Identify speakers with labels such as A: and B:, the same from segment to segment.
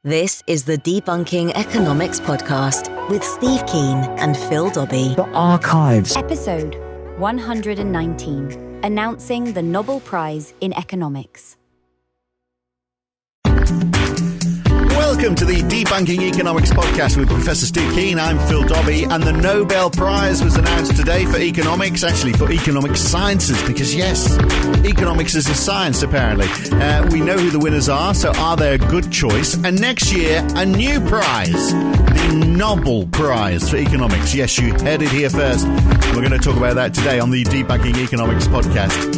A: This is the Debunking Economics Podcast with Steve Keen and Phil Dobbie.
B: The Archives.
C: Episode 119, announcing the Nobble Prize in Economics.
D: Welcome to the Debunking Economics Podcast with Professor Steve Keen. I'm Phil Dobbie, and the Nobel Prize was announced today for economics, actually for economic sciences, because yes, economics is a science apparently. We know who the winners are, so are they a good choice? And next year, a new prize, the Nobble Prize for economics. Yes, you heard it here first. We're going to talk about that today on the Debunking Economics Podcast.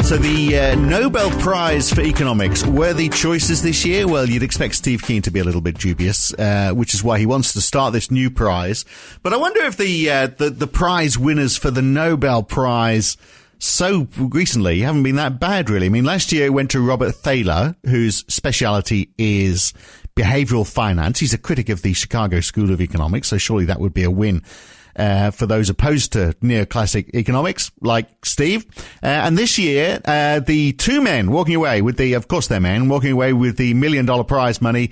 D: So the Nobel Prize for economics, worthy choices this year? Well, you'd expect Steve Keen to be a little bit dubious, which is why he wants to start this new prize. But I wonder if the prize winners for the Nobel Prize so recently haven't been that bad, really. I mean, last year it went to Robert Thaler, whose speciality is behavioral finance. He's a critic of the Chicago School of Economics, so surely that would be a win for those opposed to neoclassic economics, like Steve. And this year, the two men walking away with walking away with the $1 million prize money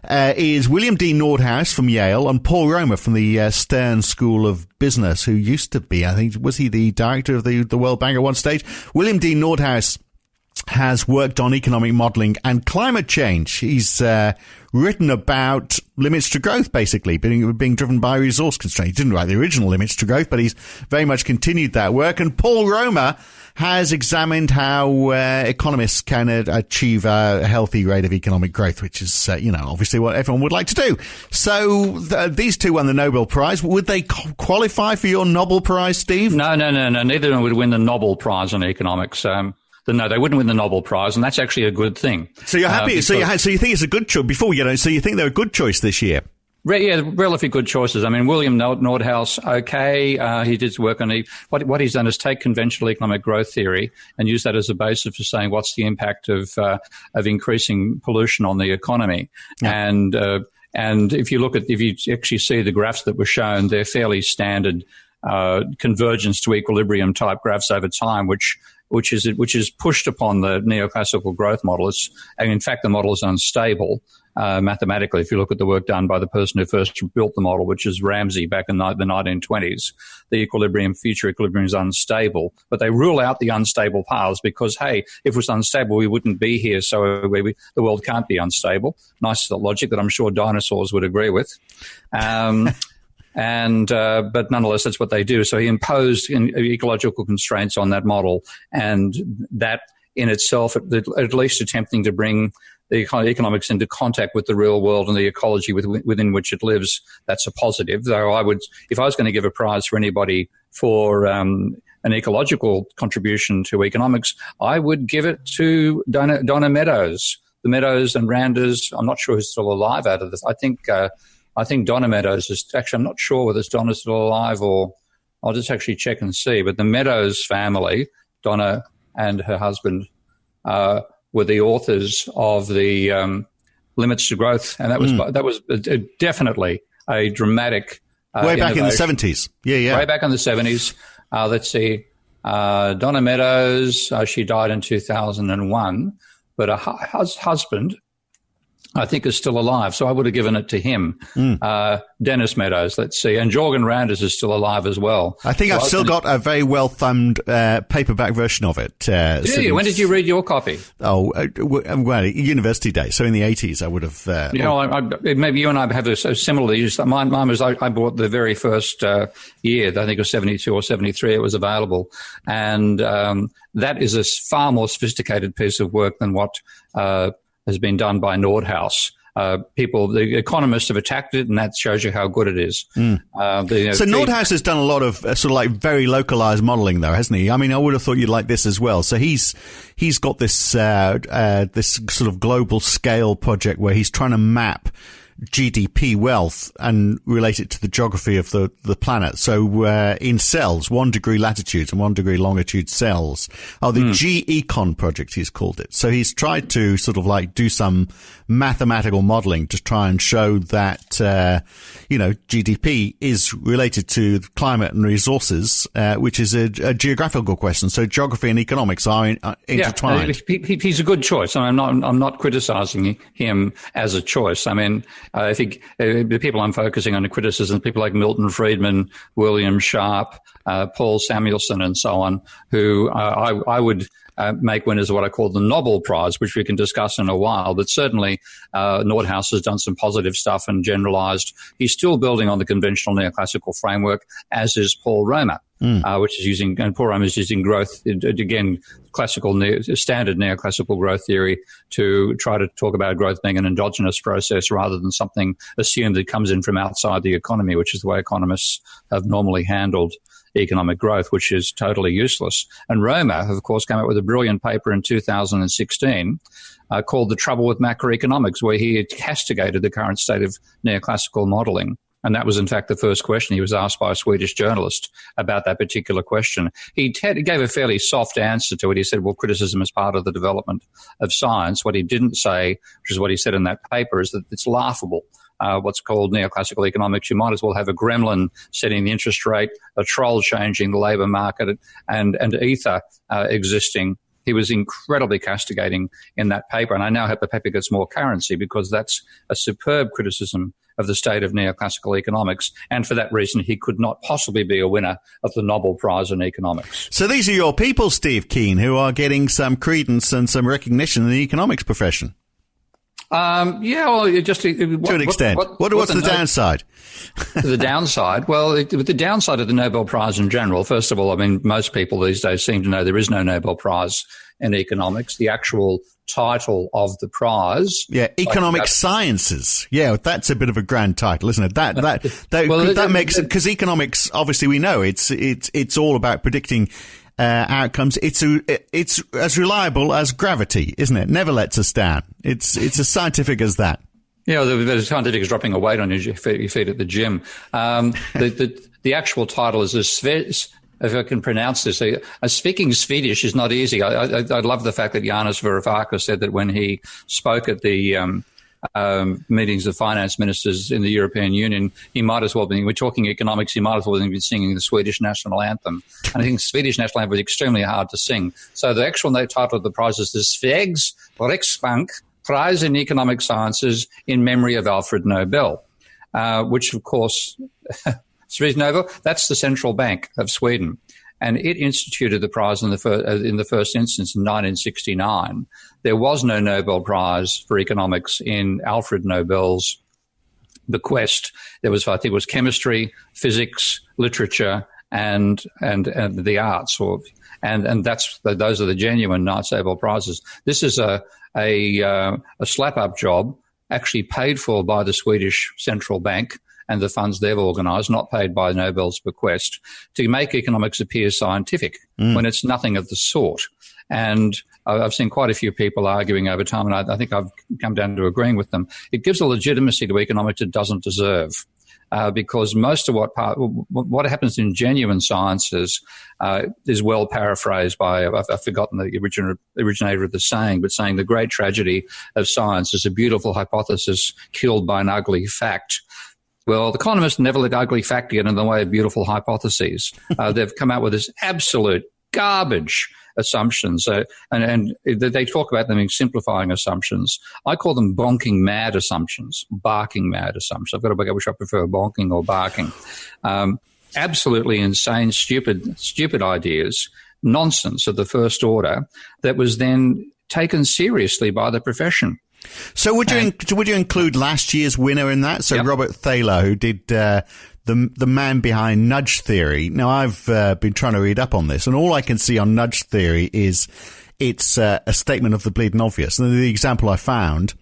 D: is William D. Nordhaus from Yale and Paul Romer from the Stern School of Business, who used to be, I think, was he the director of the World Bank at one stage? William D. Nordhaus has worked on economic modeling and climate change. He's written about limits to growth, basically, being driven by resource constraints. He didn't write the original limits to growth, but he's very much continued that work. And Paul Romer has examined how economists can achieve a healthy rate of economic growth, which is, obviously what everyone would like to do. So these two won the Nobel Prize. Would they qualify for your Nobel Prize, Steve?
E: No. Neither of them would win the Nobel Prize in economics. No, they wouldn't win the Nobel Prize, and that's actually a good thing. So you're happy?
D: So you think it's a good choice? Before we get on, so you think they're a good choice this year?
E: Yeah, relatively good choices. I mean, William Nordhaus, okay, he did work on what he's done is take conventional economic growth theory and use that as a basis for saying what's the impact of increasing pollution on the economy. Yeah. And if you actually see the graphs that were shown, they're fairly standard convergence to equilibrium type graphs over time, which is pushed upon the neoclassical growth model. And in fact, the model is unstable mathematically. If you look at the work done by the person who first built the model, which is Ramsey back in the 1920s, the future equilibrium is unstable. But they rule out the unstable paths because, hey, if it was unstable, we wouldn't be here. So the world can't be unstable. Nice logic that I'm sure dinosaurs would agree with. But nonetheless, that's what they do. So he imposed ecological constraints on that model, and that in itself, at least attempting to bring the economics into contact with the real world and the ecology within which it lives, that's a positive. Though if I was going to give a prize for anybody for an ecological contribution to economics, I would give it to Donna Meadows. The Meadows and Randers, I'm not sure who's still alive out of this. I think Donna Meadows is actually, I'm not sure whether Donna's still alive or I'll just actually check and see. But the Meadows family, Donna and her husband, were the authors of the Limits to Growth. And that was definitely a dramatic
D: way back in the 70s. Yeah.
E: Way back in the 70s. Let's see. Donna Meadows, she died in 2001, but her husband, I think, is still alive. So I would have given it to him. Dennis Meadows, let's see. And Jorgen Randers is still alive as well.
D: I think I've still got a very well-thumbed paperback version of it.
E: When did you read your copy?
D: Well, university days. So in the 80s, I would have...
E: maybe you and I have a similar use. Mine was, I bought the very first year, I think it was 72 or 73, it was available. And that is a far more sophisticated piece of work than what... has been done by Nordhaus. The economists have attacked it, and that shows you how good it is.
D: So Nordhaus has done a lot of sort of like very localized modeling, though, hasn't he? I mean, I would have thought you'd like this as well. So he's got this this sort of global scale project where he's trying to map GDP wealth and relate it to the geography of the planet. So in cells, 1 degree latitude and 1 degree longitude cells. The G-Econ project, he's called it. So he's tried to sort of like do some mathematical modelling to try and show that, GDP is related to climate and resources, which is a geographical question. So geography and economics are intertwined.
E: Yeah, he's a good choice. I'm not criticising him as a choice. I mean, I think the people I'm focusing on the criticism, people like Milton Friedman, William Sharp, Paul Samuelson, and so on, who I would make winners of what I call the Nobble Prize, which we can discuss in a while. But certainly Nordhaus has done some positive stuff and generalised. He's still building on the conventional neoclassical framework, as is Paul Romer, which is using, and Paul Romer is using growth, again, standard neoclassical growth theory to try to talk about growth being an endogenous process rather than something assumed that comes in from outside the economy, which is the way economists have normally handled economic growth, which is totally useless. And Romer, of course, came out with a brilliant paper in 2016 called The Trouble with Macroeconomics, where he had castigated the current state of neoclassical modelling. And that was, in fact, the first question he was asked by a Swedish journalist about that particular question. He gave a fairly soft answer to it. He said, well, criticism is part of the development of science. What he didn't say, which is what he said in that paper, is that it's laughable. What's called neoclassical economics. You might as well have a gremlin setting the interest rate, a troll changing the labour market, and ether existing. He was incredibly castigating in that paper, and I now hope the paper gets more currency because that's a superb criticism of the state of neoclassical economics, and for that reason he could not possibly be a winner of the Nobel Prize in economics.
D: So these are your people, Steve Keen, who are getting some credence and some recognition in the economics profession.
E: Just to
D: an extent. What's the downside?
E: The downside? Well, with the downside of the Nobel Prize in general, first of all, I mean, most people these days seem to know there is no Nobel Prize in economics. The actual title of the prize. Yeah,
D: economic sciences. Yeah, that's a bit of a grand title, isn't it? That makes it, because economics, obviously we know it's all about predicting outcomes. It's as reliable as gravity, isn't it? Never lets us down. It's as scientific as that.
E: Yeah, the scientific is dropping a weight on your feet at the gym. The actual title is if I can pronounce this, speaking Swedish is not easy. I love the fact that Janis Varoufakis said that when he spoke at the meetings of finance ministers in the European Union, he might as well be, we're talking economics, he might as well be singing the Swedish national anthem. And I think the Swedish national anthem is extremely hard to sing. So the actual title of the prize is the Sveriges Riksbank Prize in Economic Sciences in memory of Alfred Nobel, which, of course, Swedish Nobel, that's the central bank of Sweden. And it instituted the prize in the first instance in 1969. There was no Nobel Prize for economics in Alfred Nobel's bequest. There was, I think it was chemistry, physics, literature, and the arts, and those are the genuine Nobel Prizes. This is a slap-up job actually paid for by the Swedish central bank and the funds they've organised, not paid by Nobel's bequest, to make economics appear scientific when it's nothing of the sort. And I've seen quite a few people arguing over time, and I think I've come down to agreeing with them. It gives a legitimacy to economics it doesn't deserve. Because most of what happens in genuine sciences is well paraphrased by, I've forgotten the originator of the saying, but saying the great tragedy of science is a beautiful hypothesis killed by an ugly fact. Well, the economists never let ugly fact get in the way of beautiful hypotheses. They've come out with this absolute garbage assumptions, and they talk about them in simplifying assumptions. I call them bonking mad assumptions, barking mad assumptions. I've got to work out which I prefer, bonking or barking. Absolutely insane, stupid ideas, nonsense of the first order that was then taken seriously by the profession.
D: So would you include last year's winner in that? So yep. Robert Thaler, who did the man behind nudge theory. Now, I've been trying to read up on this, and all I can see on nudge theory is it's a statement of the bleeding obvious. And the example I found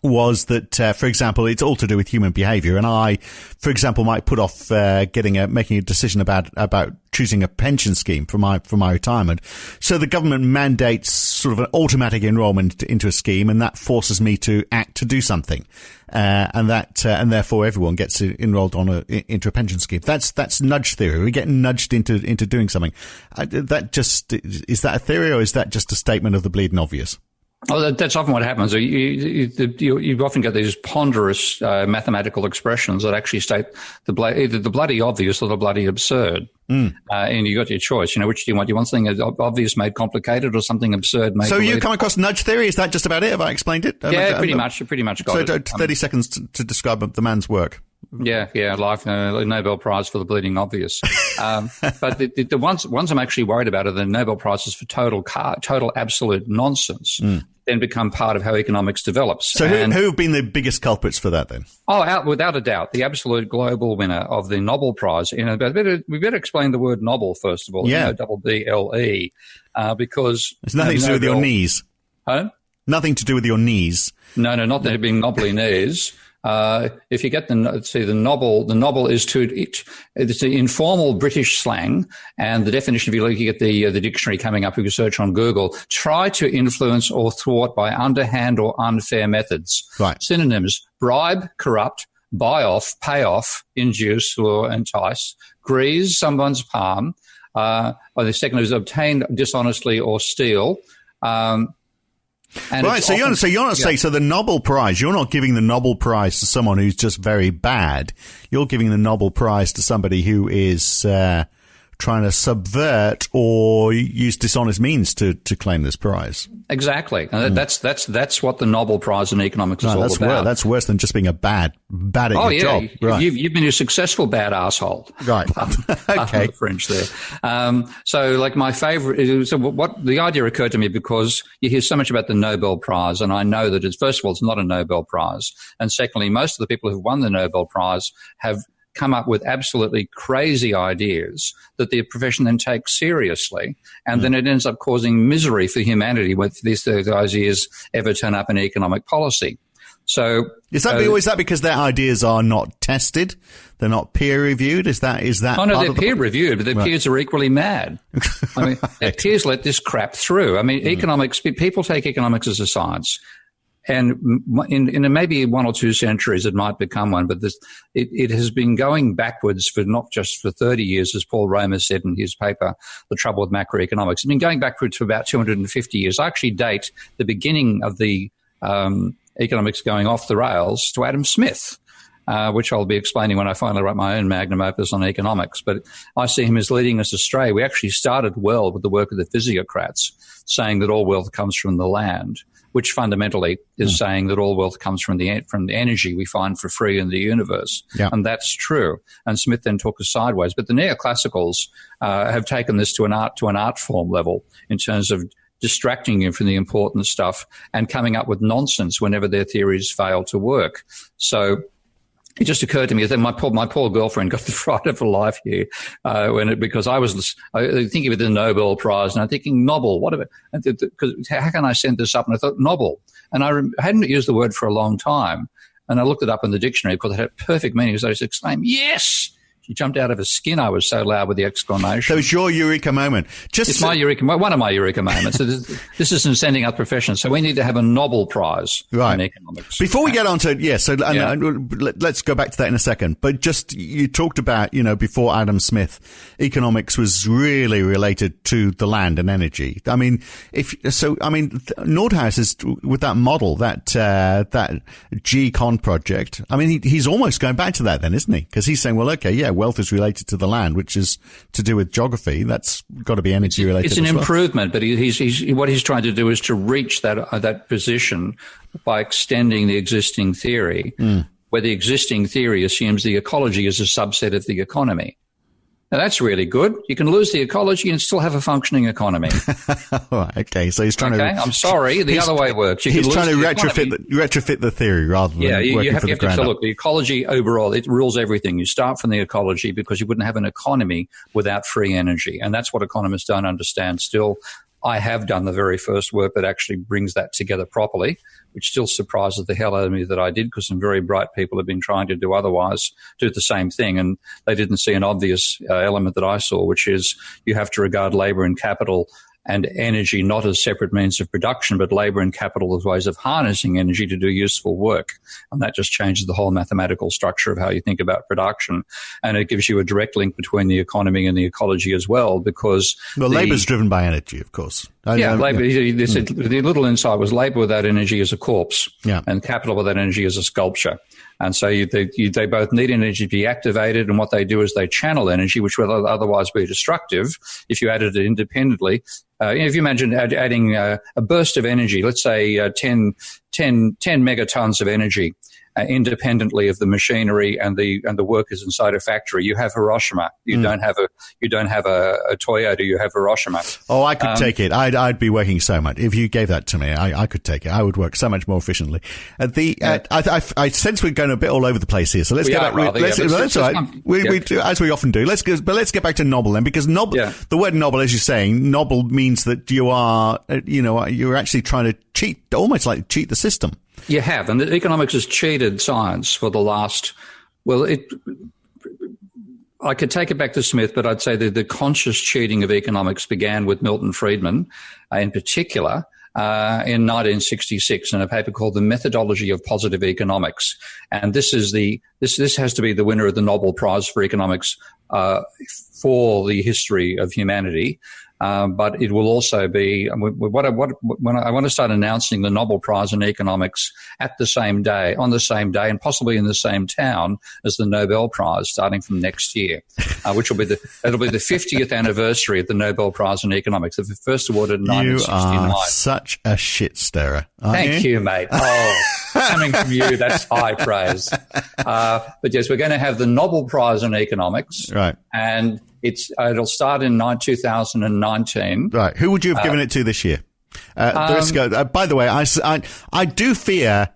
D: was that, for example, it's all to do with human behavior. And I, for example, might put off making a decision about choosing a pension scheme for my retirement. So the government mandates sort of an automatic enrollment into a scheme, and that forces me to act to do something. And therefore everyone gets enrolled into a pension scheme. That's nudge theory. We get nudged into doing something. Is that a theory, or is that just a statement of the bleeding obvious?
E: Oh, that's often what happens. You often get these ponderous mathematical expressions that actually state either the bloody obvious or the bloody absurd. And you got your choice. Which do you want? Do you want something obvious made complicated or something absurd made? So
D: you come across nudge theory? Is that just about it? Have I explained it?
E: Yeah, pretty much. You pretty much got it.
D: So 30 seconds to describe the man's work.
E: Yeah, Nobel Prize for the bleeding obvious. But the ones I'm actually worried about are the Nobel Prizes for total absolute nonsense. Then become part of how economics develops.
D: So who have been the biggest culprits for that then?
E: Oh, without a doubt, the absolute global winner of the Nobble Prize. We better explain the word Nobble first of all.
D: Yeah.
E: Nobble, because
D: it's nothing to do with your knees.
E: Huh?
D: Nothing to do with your knees.
E: No, not there being knobbly knees. If you get the Nobble is it's the informal British slang, and the definition, if you look, you get the dictionary coming up, if you search on Google, try to influence or thwart by underhand or unfair methods.
D: Right.
E: Synonyms: bribe, corrupt, buy off, pay off, induce, lure, entice, grease someone's palm, or the second is obtain dishonestly or steal.
D: Right, so you're not saying, so the Nobel Prize, you're not giving the Nobel Prize to someone who's just very bad. You're giving the Nobel Prize to somebody who is trying to subvert or use dishonest means to claim this prize.
E: Exactly. And that's what the Nobel Prize in economics is all about.
D: That's worse than just being a bad at your job. Right.
E: You've been a successful bad asshole.
D: Right. Okay.
E: French there. So like my favorite, so what the idea occurred to me because you hear so much about the Nobel Prize, and I know that first of all, it's not a Nobel Prize. And secondly, most of the people who've won the Nobel Prize have come up with absolutely crazy ideas that the profession then takes seriously, and then it ends up causing misery for humanity when these ideas ever turn up in economic policy. So
D: is that because their ideas are not tested? They're not peer reviewed? Is that? Oh
E: no, they're peer reviewed, but their peers are equally mad. I mean, their peers let this crap through. I mean, economics, people take economics as a science. And in maybe 1 or 2 centuries, it might become one, but it has been going backwards for not just for 30 years, as Paul Romer said in his paper, The Trouble with Macroeconomics. It's been going backwards for about 250 years. I actually date the beginning of the economics going off the rails to Adam Smith, which I'll be explaining when I finally write my own magnum opus on economics. But I see him as leading us astray. We actually started well with the work of the physiocrats, saying that all wealth comes from the land, which fundamentally is saying that all wealth comes from the energy we find for free in the universe. Yeah. And that's true. And Smith then took us sideways. But the neoclassicals have taken this to an art form level in terms of distracting you from the important stuff and coming up with nonsense whenever their theories fail to work. So it just occurred to me that my poor girlfriend got the fright of her life here because I was thinking of the Nobel Prize and I'm thinking Nobble. Because how can I send this up? And I thought Nobble, and I hadn't used the word for a long time, and I looked it up in the dictionary because it had perfect meaning. So I just exclaimed, "Yes!" She jumped out of her skin. I was so loud with the exclamation.
D: So it's your eureka moment.
E: It's one of my eureka moments. So this isn't sending out professions. So we need to have a Nobel Prize in economics.
D: Before we get on to, let's go back to that in a second. But just, you talked about, before Adam Smith, economics was really related to the land and energy. I mean, Nordhaus is, with that model, that G-Con project, I mean, he's almost going back to that then, isn't he? Because he's saying, well, okay, yeah, wealth is related to the land, which is to do with geography. That's got to be energy related.
E: It's an improvement, but what he's trying to do is to reach that position by extending the existing theory, where the existing theory assumes the ecology is a subset of the economy. Now, that's really good. You can lose the ecology and still have a functioning economy.
D: Okay, so he's trying to...
E: I'm sorry, the other way works.
D: He's trying to retrofit the theory rather than working for the ground up.
E: So look, the ecology overall, it rules everything. You start from the ecology because you wouldn't have an economy without free energy, and that's what economists don't understand still. I have done the very first work that actually brings that together properly, which still surprises the hell out of me that I did, because some very bright people have been trying to do the same thing, and they didn't see an obvious element that I saw, which is you have to regard labour and capital and energy not as separate means of production, but labour and capital as ways of harnessing energy to do useful work. And that just changes the whole mathematical structure of how you think about production. And it gives you a direct link between the economy and the ecology as well, because...
D: Well, labour is driven by energy, of course.
E: Labour. The little insight was labour without energy is a corpse, and capital without energy is a sculpture. And so they both need energy to be activated, and what they do is they channel energy, which would otherwise be destructive if you added it independently. If you imagine adding a burst of energy, let's say 10 megatons of energy, independently of the machinery and the workers inside a factory, you have Hiroshima. You don't have a Toyota. You have Hiroshima.
D: Oh, I could take it. I'd be working so much if you gave that to me. I could take it. I would work so much more efficiently. I sense we're going a bit all over the place here. So let's get back. That's all right. We do, as we often do. Let's get back to Nobble then, because the word Nobble, as you're saying, Nobble means that you are, you're actually trying to cheat, almost like cheat the system.
E: You have, and economics has cheated science for the last, I could take it back to Smith, but I'd say that the conscious cheating of economics began with Milton Friedman, in particular, in 1966 in a paper called The Methodology of Positive Economics. And this has to be the winner of the Nobel Prize for economics, for the history of humanity. But it will also be when I want to start announcing the Nobel Prize in economics on the same day, and possibly in the same town as the Nobel Prize, starting from next year, which will be the 50th anniversary of the Nobel Prize in economics, the first awarded in 1969.
D: You are such a shit stirrer.
E: Thank you, mate. Oh, coming from you, that's high praise. But yes, we're going to have the Nobel Prize in economics,
D: right? And
E: it'll start in 2019.
D: Right. Who would you have given it to this year? By the way, I do fear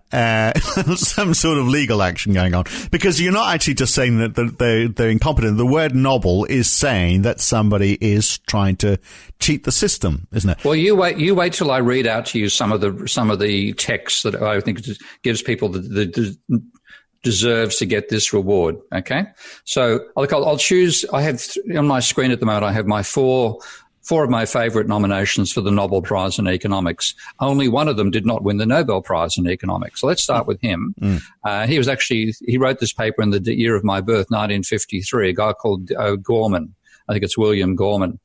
D: some sort of legal action going on, because you're not actually just saying that they're incompetent. The word Nobble is saying that somebody is trying to cheat the system, isn't it?
E: Well, you wait till I read out to you some of the texts that I think gives people the deserves to get this reward. Okay. So I'll choose, I have on my screen at the moment, I have my four of my favorite nominations for the Nobel Prize in economics. Only one of them did not win the Nobel Prize in economics. So let's start with him. He wrote this paper in the year of my birth, 1953, a guy called Gorman. I think it's William Gorman.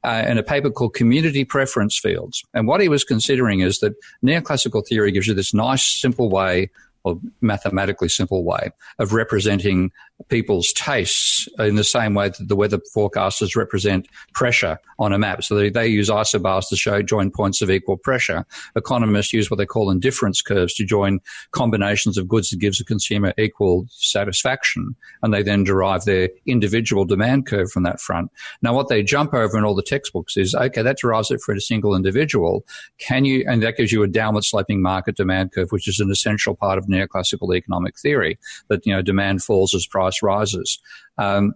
E: In a paper called Community Preference Fields. And what he was considering is that neoclassical theory gives you this nice, simple way, or mathematically simple way, of representing people's tastes in the same way that the weather forecasters represent pressure on a map. So they use isobars to join points of equal pressure. Economists use what they call indifference curves to join combinations of goods that gives a consumer equal satisfaction, and they then derive their individual demand curve from that front. Now, what they jump over in all the textbooks is, okay, that derives it for a single individual. And that gives you a downward sloping market demand curve, which is an essential part of neoclassical economic theory, that, demand falls as price rises. And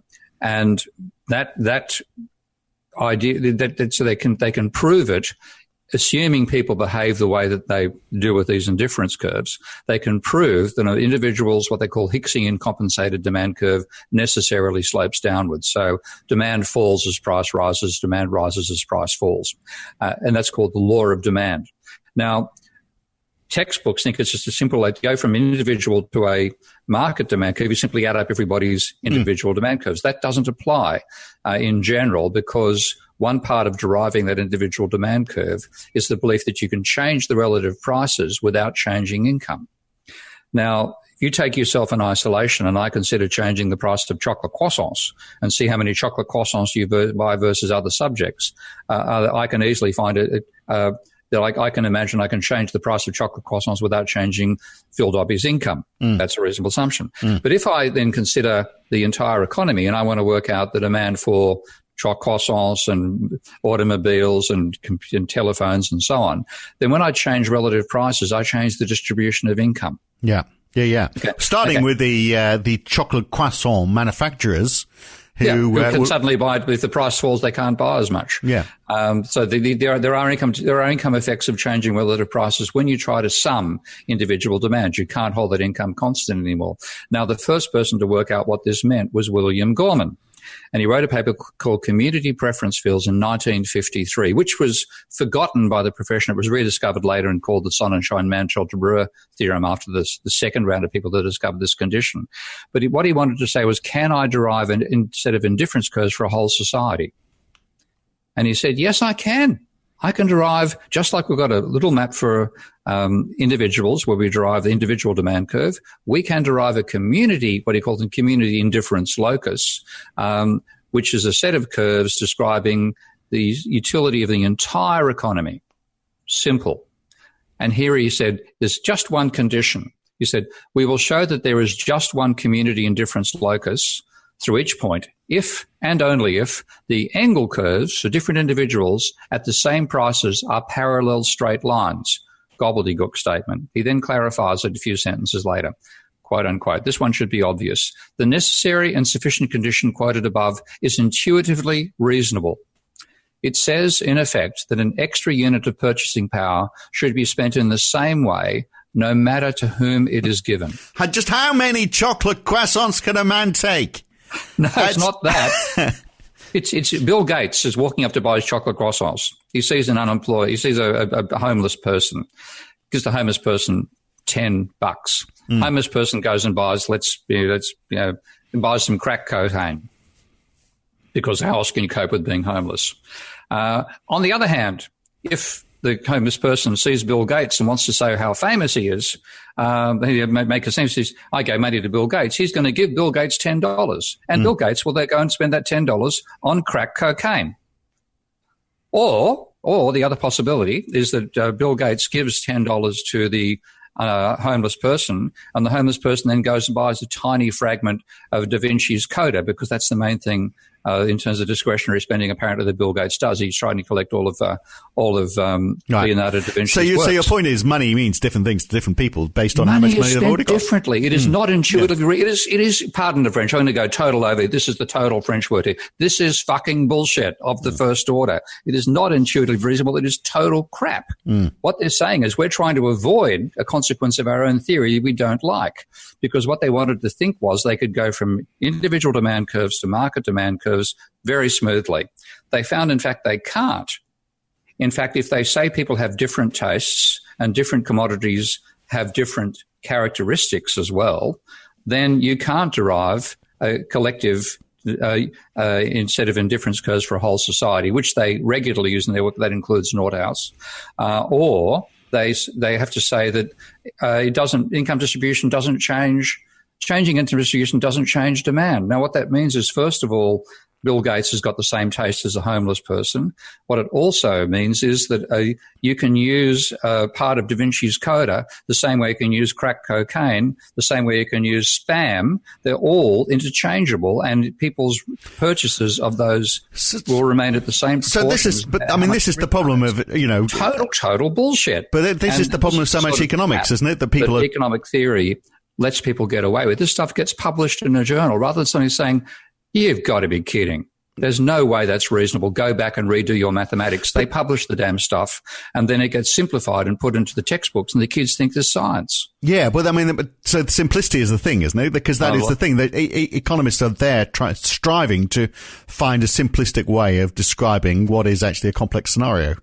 E: that idea so they can prove it, assuming people behave the way that they do with these indifference curves. They can prove that an individual's what they call Hicksian compensated demand curve necessarily slopes downwards. So demand falls as price rises, demand rises as price falls. And that's called the law of demand. Now, textbooks think it's just a simple way to go from individual to a market demand curve. You simply add up everybody's individual demand curves. That doesn't apply in general, because one part of deriving that individual demand curve is the belief that you can change the relative prices without changing income. Now, if you take yourself in isolation and I consider changing the price of chocolate croissants and see how many chocolate croissants you buy versus other subjects, I can easily find that I can imagine I can change the price of chocolate croissants without changing Phil Dobbie's income. That's a reasonable assumption. But if I then consider the entire economy and I want to work out the demand for chocolate croissants and automobiles and telephones and so on, then when I change relative prices, I change the distribution of income.
D: Yeah. Okay. Starting with the chocolate croissant manufacturers, who
E: can suddenly buy it. If the price falls, they can't buy as much. So there are income effects of changing relative prices when you try to sum individual demand. You can't hold that income constant anymore. Now, the first person to work out what this meant was William Gorman. And he wrote a paper called Community Preference Fields in 1953, which was forgotten by the profession. It was rediscovered later and called the Sonnenschein-Mann-Schulte-Brewer theorem after the second round of people that discovered this condition. But what he wanted to say was, can I derive a set of indifference curves for a whole society? And he said, yes, I can. I can derive, just like we've got a little map for individuals where we derive the individual demand curve, we can derive a community, what he calls a community indifference locus, which is a set of curves describing the utility of the entire economy. Simple. And here he said, there's just one condition. He said, we will show that there is just one community indifference locus through each point if and only if the angle curves for different individuals at the same prices are parallel straight lines. Gobbledygook statement. He then clarifies it a few sentences later, quote unquote. This one should be obvious. The necessary and sufficient condition quoted above is intuitively reasonable. It says, in effect, that an extra unit of purchasing power should be spent in the same way no matter to whom it is given.
D: Just how many chocolate croissants can a man take?
E: No, it's not that. It's Bill Gates is walking up to buy his chocolate croissants. He sees an unemployed, he sees a homeless person. Gives the homeless person $10. Homeless person goes and buys, buys some crack cocaine. Because how else can you cope with being homeless? On the other hand, if the homeless person sees Bill Gates and wants to say how famous he is, he make a sense. I gave money to Bill Gates. He's going to give Bill Gates $10. And Bill Gates will then go and spend that $10 on crack cocaine. Or the other possibility is that Bill Gates gives $10 to the homeless person, and the homeless person then goes and buys a tiny fragment of Da Vinci's Coda, because that's the main thing in terms of discretionary spending apparently that Bill Gates does. He's trying to collect all of Leonardo da Vinci's works.
D: So your point is money means different things to different people based on how much money they've already got.
E: Differently. It is not intuitively. It is, pardon the French, I'm going to go total over. This is the total French word here. This is fucking bullshit of the first order. It is not intuitively reasonable. It is total crap. What they're saying is we're trying to avoid a consequence of our own theory we don't like, because what they wanted to think was they could go from individual demand curves to market demand curves very smoothly. They found, in fact, they can't. In fact, if they say people have different tastes and different commodities have different characteristics as well, then you can't derive a collective set of indifference curves for a whole society, which they regularly use in their work. That includes Nordhaus. Or they have to say that income distribution doesn't change. Changing income distribution doesn't change demand. Now, what that means is, first of all, Bill Gates has got the same taste as a homeless person. What it also means is that you can use part of Da Vinci's Coda the same way you can use crack cocaine, the same way you can use Spam. They're all interchangeable, and people's purchases of those will remain at the same proportion.
D: So this is the problem of,
E: total bullshit.
D: But this is the problem of so much economics, isn't it? That people
E: economic theory lets people get away with. This stuff gets published in a journal rather than somebody saying, you've got to be kidding. There's no way that's reasonable. Go back and redo your mathematics. They publish the damn stuff, and then it gets simplified and put into the textbooks, and the kids think there's science. Yeah,
D: but so simplicity is the thing, isn't it? Because that is the thing. That economists are there striving to find a simplistic way of describing what is actually a complex scenario.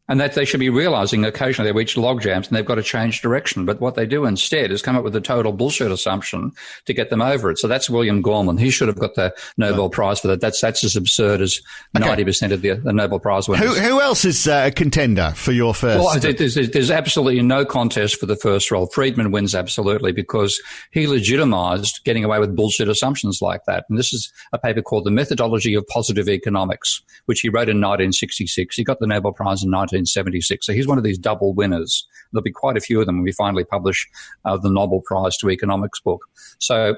E: And that they should be realizing occasionally they reach log jams and they've got to change direction. But what they do instead is come up with a total bullshit assumption to get them over it. So that's William Gorman. He should have got the Nobel Prize for that. That's as absurd as 90% of the Nobel Prize winners.
D: Who else is a contender for your first?
E: Well, there's absolutely no contest for the first role. Friedman wins absolutely because he legitimized getting away with bullshit assumptions like that. And this is a paper called The Methodology of Positive Economics, which he wrote in 1966. He got the Nobel Prize in 1976. So he's one of these double winners. There'll be quite a few of them when we finally publish the Nobel Prize to Economics book. So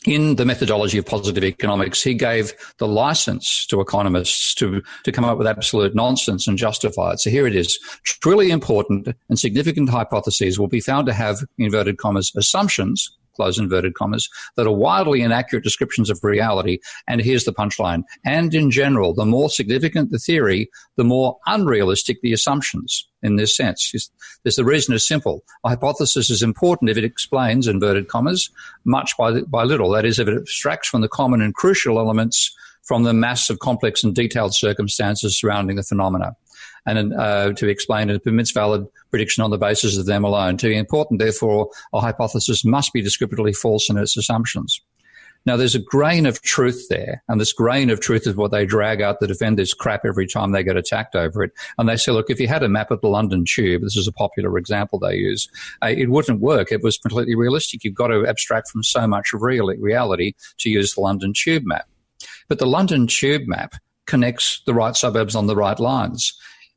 E: in The Methodology of Positive Economics, he gave the license to economists to come up with absolute nonsense and justify it. So here it is. Truly important and significant hypotheses will be found to have, inverted commas, assumptions, close inverted commas, that are wildly inaccurate descriptions of reality. And here's the punchline. And in general, the more significant the theory, the more unrealistic the assumptions in this sense. The reason is simple. A hypothesis is important if it explains, inverted commas, much by little. That is, if it abstracts from the common and crucial elements from the mass of complex and detailed circumstances surrounding the phenomena. And to explain it permits valid prediction on the basis of them alone. To be important, therefore, a hypothesis must be descriptively false in its assumptions. Now, there's a grain of truth there, and this grain of truth is what they drag out to defend this crap every time they get attacked over it. And they say, look, if you had a map of the London Tube, this is a popular example they use, it wouldn't work. It was completely realistic. You've got to abstract from so much of reality to use the London Tube map. But the London Tube map connects the right suburbs on the right lines.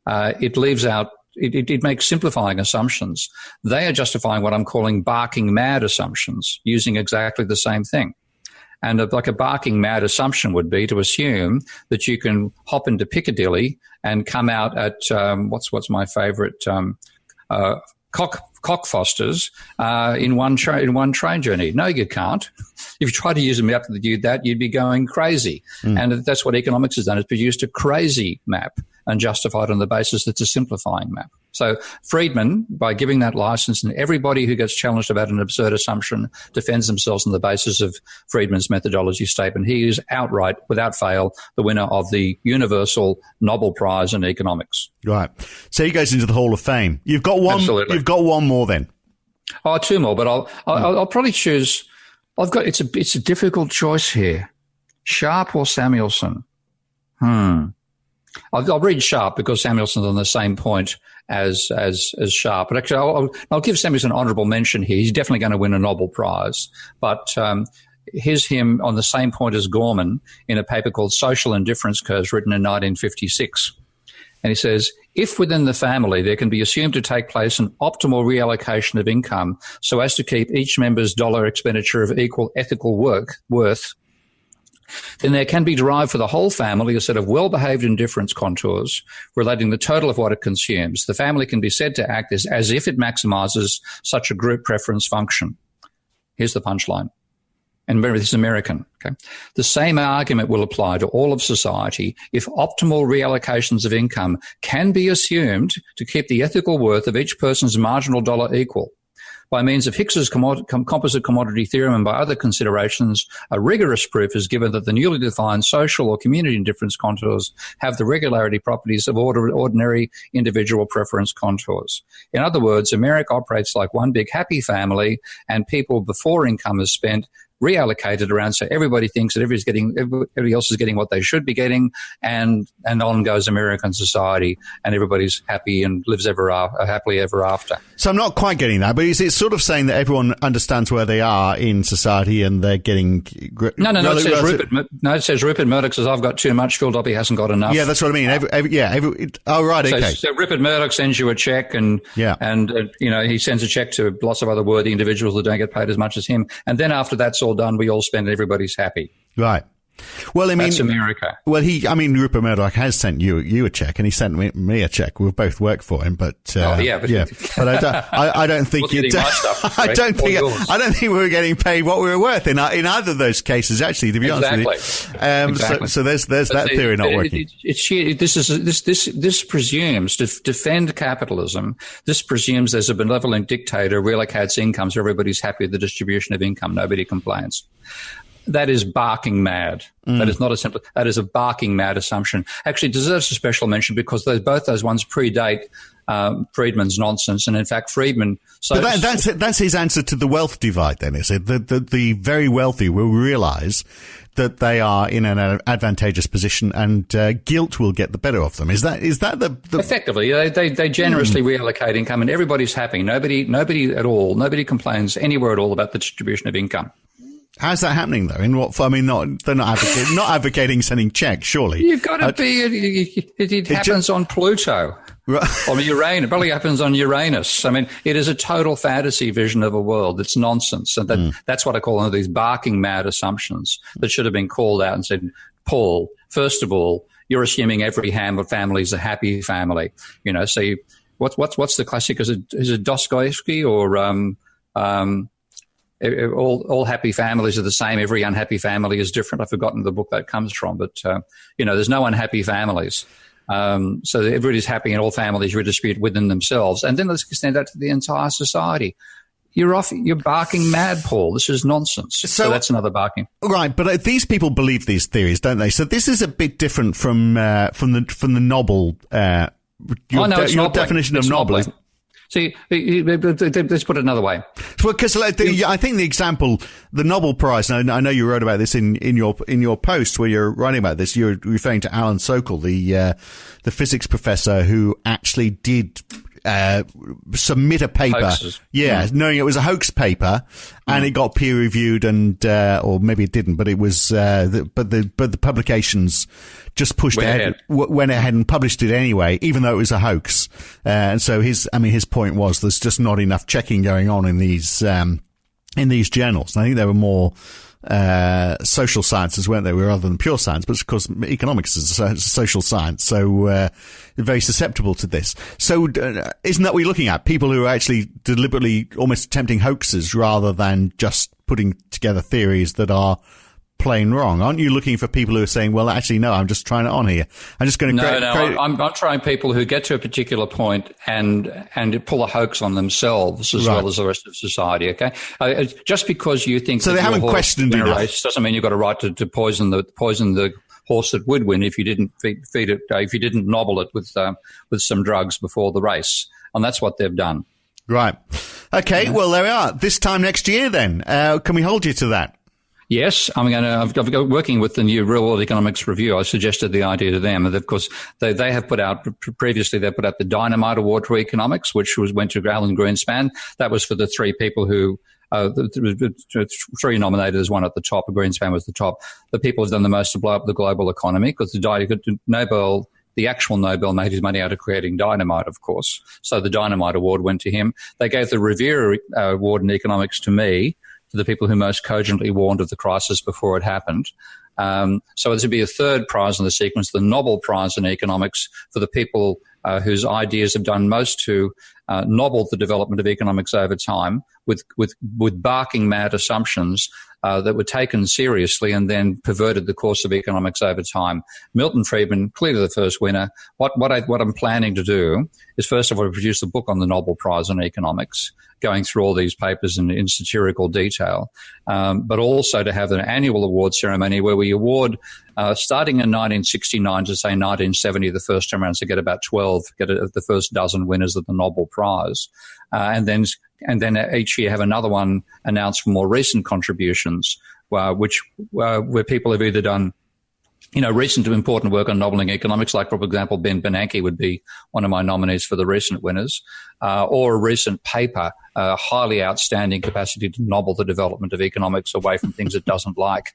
E: It leaves out, it makes simplifying assumptions. They are justifying what I'm calling barking mad assumptions, using exactly the same thing. And like a barking mad assumption would be to assume that you can hop into Piccadilly and come out at, what's my favorite, Cockfosters in one train journey. No, you can't. If you try to use a map that did that, you'd be going crazy. And that's what economics has done. It's produced a crazy map and justified on the basis that's a simplifying map. So Friedman, by giving that license, and everybody who gets challenged about an absurd assumption defends themselves on the basis of Friedman's methodology statement. He is outright, without fail, the winner of the universal Nobble Prize in economics.
D: Right. So he goes into the Hall of Fame. You've got one.
E: Absolutely.
D: You've got one more then.
E: Oh, two more, but I'll probably choose. It's a difficult choice here. Sharp or Samuelson? I'll read Sharp because Samuelson's on the same point as Sharp. But actually, I'll give Samuelson an honourable mention here. He's definitely going to win a Nobel Prize. But here's him on the same point as Gorman in a paper called Social Indifference Curves, written in 1956. And he says, if within the family there can be assumed to take place an optimal reallocation of income so as to keep each member's dollar expenditure of equal ethical worth, then there can be derived for the whole family a set of well-behaved indifference contours relating the total of what it consumes. The family can be said to act as if it maximizes such a group preference function. Here's the punchline. And remember, this is American. Okay? The same argument will apply to all of society if optimal reallocations of income can be assumed to keep the ethical worth of each person's marginal dollar equal. By means of Hicks's composite commodity theorem and by other considerations, a rigorous proof is given that the newly defined social or community indifference contours have the regularity properties of ordinary individual preference contours. In other words, America operates like one big happy family, and people before income is spent reallocated around so everybody thinks that everybody else is getting what they should be getting, and on goes American society, and everybody's happy and lives happily ever after. So I'm not quite getting that, but is it sort of saying that everyone understands where they are in society and they're getting... No, it says Rupert Murdoch says, I've got too much, Phil Dobbie hasn't got enough. Yeah, that's what I mean. Okay. So Rupert Murdoch sends you a check and he sends a check to lots of other worthy individuals that don't get paid as much as him. And then after that's all done, we all spend and everybody's happy. Right. Well, I mean, that's America. Well, Rupert Murdoch has sent you a check, and he sent me a check. We've both worked for him, but but I don't think I don't think we were getting paid what we were worth in either of those cases. Actually, to be honest with you, so there's that theory not working. This presumes to defend capitalism. This presumes there's a benevolent dictator who relocates income so everybody's happy with the distribution of income. Nobody complains. That is barking mad. That is not a simple. That is a barking mad assumption. Actually, it deserves a special mention because both those ones predate Friedman's nonsense, and in fact, Friedman. So but that's his answer to the wealth divide. Then is it the very wealthy will realise that they are in an advantageous position, and guilt will get the better of them. Is that the effectively they generously reallocate income, and everybody's happy. Nobody complains anywhere at all about the distribution of income. How's that happening, though? In what? I mean, they're not advocating sending checks, surely. You've got to be. It happens on Pluto. On Uranus. It probably happens on Uranus. I mean, it is a total fantasy vision of a world. It's nonsense. And that's what I call one of these barking mad assumptions that should have been called out and said, Paul, first of all, you're assuming every family is a happy family. So what's the classic? Is it Dostoevsky or all happy families are the same. Every unhappy family is different. I've forgotten the book that comes from, but there's no unhappy families. So everybody's happy and all families redistribute within themselves. And then let's extend that to the entire society. You're barking mad, Paul. This is nonsense. So that's another barking.
D: Right, but these people believe these theories, don't they? So this is a bit different from the Nobble. Your definition of Nobble.
E: See, let's put it another way.
D: Well, because I think the example, the Nobble Prize, and I know you wrote about this in your post where you're writing about this. You're referring to Alan Sokal, the physics professor who actually did submit a paper, knowing it was a hoax paper, and it got peer reviewed, and or maybe it didn't, but it was, but the publications just went ahead and published it anyway, even though it was a hoax. And so his point was there's just not enough checking going on in these journals. And I think there were more social sciences, weren't they, rather than pure science, but of course economics is a social science, so very susceptible to this. So isn't that what you're looking at? People who are actually deliberately almost attempting hoaxes rather than just putting together theories that are plain wrong. Aren't you looking for people who are saying, well, actually, no, I'm just trying it on here. I'm just going to
E: I'm trying people who get to a particular point and pull a hoax on themselves as well as the rest of society, okay? Just because you think
D: so, they haven't questioned it
E: doesn't mean you've got a right to poison the horse that would win if you didn't feed it, if you didn't nobble it with some drugs before the race. And that's what they've done.
D: Right. Okay, well, there we are. This time next year, then, can we hold you to that?
E: Yes, I've got working with the new Real World Economics Review. I suggested the idea to them. And of course, they have put out previously. They put out the Dynamite Award for Economics, which went to Alan Greenspan. That was for the three people who. Three nominated, one at the top. Greenspan was the top. The people who've done the most to blow up the global economy, because the actual Nobel made his money out of creating dynamite, of course. So the Dynamite Award went to him. They gave the Revere Award in economics to me, to the people who most cogently warned of the crisis before it happened. So there's to be a third prize in the sequence, the Nobble Prize in economics, for the people whose ideas have done most to nobble the development of economics over time with barking mad assumptions that were taken seriously and then perverted the course of economics over time. Milton Friedman, clearly the first winner. What I'm planning to do is, first of all, produce a book on the Nobel Prize in economics, going through all these papers in satirical detail, but also to have an annual award ceremony where we award, starting in 1969 to say 1970, the first time around, so get about 12, the first dozen winners of the Nobel Prize, and then each year have another one announced for more recent contributions, where people have either done recent important work on nobbling economics, like, for example, Ben Bernanke would be one of my nominees for the recent winners, or a recent paper, highly outstanding capacity to nobble the development of economics away from things it doesn't like.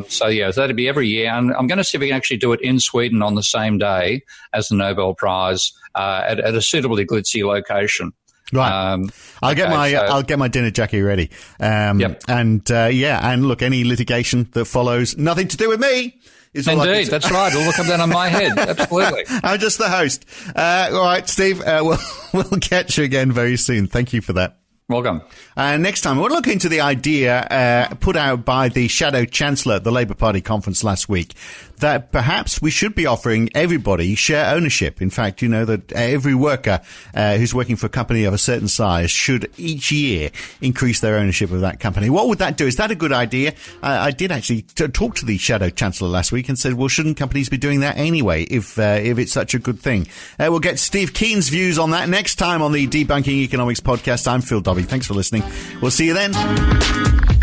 E: So that'd be every year. And I'm going to see if we can actually do it in Sweden on the same day as the Nobel Prize, at a suitably glitzy location.
D: Right. I'll get my dinner jacket ready.
E: Yep.
D: And look, any litigation that follows, nothing to do with me.
E: Indeed, that's right. It'll come down on my head. Absolutely.
D: I'm just the host. All right, Steve, we'll catch you again very soon. Thank you for that.
E: Welcome.
D: Next time, we'll look into the idea put out by the Shadow Chancellor at the Labour Party conference last week that perhaps we should be offering everybody share ownership. In fact, that every worker who's working for a company of a certain size should each year increase their ownership of that company. What would that do? Is that a good idea? I did actually talk to the Shadow Chancellor last week and said, well, shouldn't companies be doing that anyway if it's such a good thing? We'll get Steve Keen's views on that next time on the Debunking Economics podcast. I'm Phil Dobbie. Thanks for listening. We'll see you then.